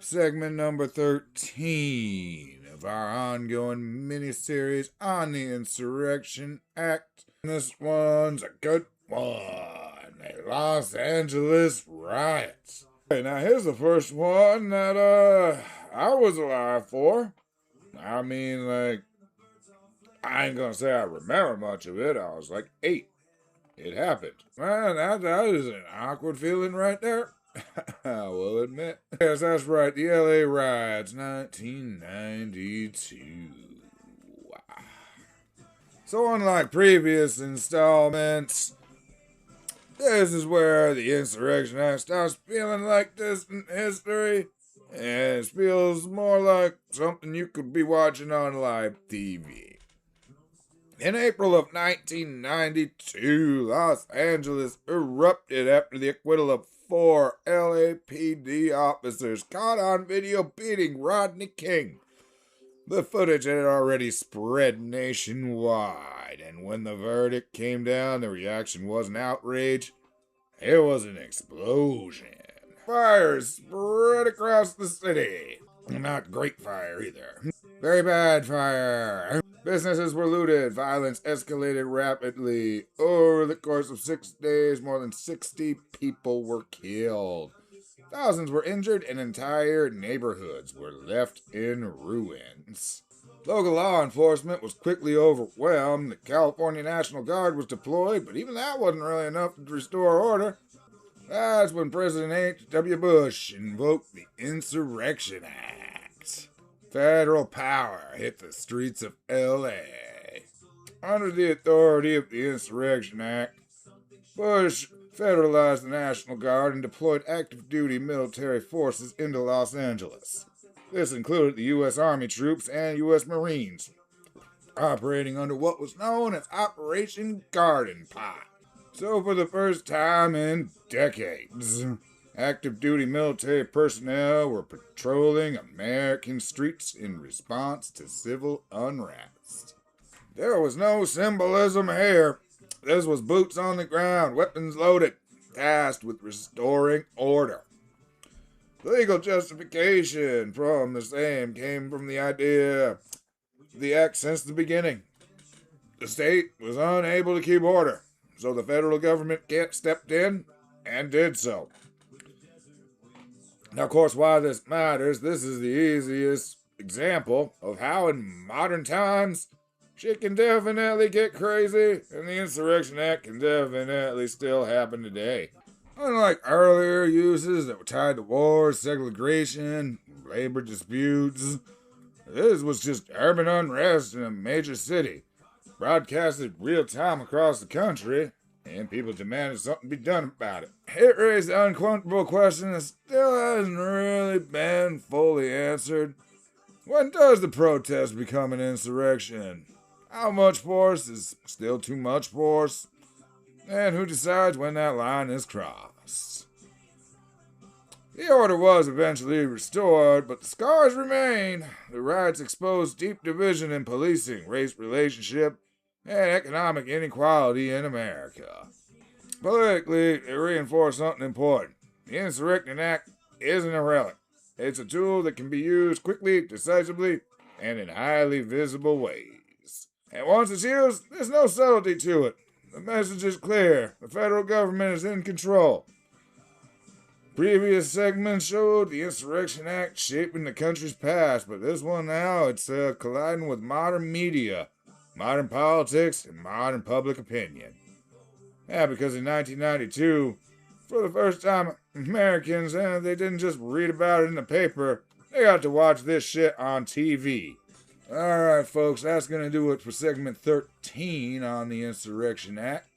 segment number 13 of our ongoing mini-series on the Insurrection Act. This one's a good one, the Los Angeles Riots. Okay, now here's the first one that I was alive for. I mean, like, I ain't gonna say I remember much of it. I was like 8. It happened. Man, that is an awkward feeling right there. I will admit. Yes, that's right. The LA Riots, 1992. So unlike previous installments, this is where the Insurrection Act starts feeling like distant history, and it feels more like something you could be watching on live TV. In April of 1992, Los Angeles erupted after the acquittal of 4 LAPD officers caught on video beating Rodney King. The footage had already spread nationwide, and when the verdict came down, the reaction wasn't outrage, it was an explosion. Fire spread across the city. Not great fire either. Very bad fire. Businesses were looted. Violence escalated rapidly. Over the course of 6 days, more than 60 people were killed. Thousands were injured, and entire neighborhoods were left in ruins. Local law enforcement was quickly overwhelmed. The California National Guard was deployed, but even that wasn't really enough to restore order. That's when President H.W. Bush invoked the Insurrection Act. Federal power hit the streets of L.A. Under the authority of the Insurrection Act, Bush federalized the National Guard and deployed active-duty military forces into Los Angeles. This included the U.S. Army troops and U.S. Marines, operating under what was known as Operation Garden Pot. So for the first time in decades, active-duty military personnel were patrolling American streets in response to civil unrest. There was no symbolism here. This was boots on the ground, weapons loaded, tasked with restoring order. The legal justification from the same came from the idea of the act since the beginning. The state was unable to keep order, so the federal government stepped in and did so. Now, of course, why this matters, this is the easiest example of how in modern times shit can definitely get crazy, and the Insurrection Act can definitely still happen today. Unlike earlier uses that were tied to wars, segregation, labor disputes, this was just urban unrest in a major city, broadcasted real time across the country, and people demanded something be done about it. It raised the uncomfortable question that still hasn't really been fully answered. When does the protest become an insurrection? How much force is still too much force? And who decides when that line is crossed? The order was eventually restored, but the scars remain. The riots exposed deep division in policing, race relationship, and economic inequality in America. Politically, it reinforced something important. The Insurrection Act isn't a relic. It's a tool that can be used quickly, decisively, and in highly visible ways. And once it's used, there's no subtlety to it. The message is clear. The federal government is in control. Previous segments showed the Insurrection Act shaping the country's past, but this one now, it's colliding with modern media, modern politics, and modern public opinion. Yeah, because in 1992, for the first time, Americans, they didn't just read about it in the paper, they got to watch this shit on TV. Alright, folks, that's going to do it for segment 13 on the Insurrection Act.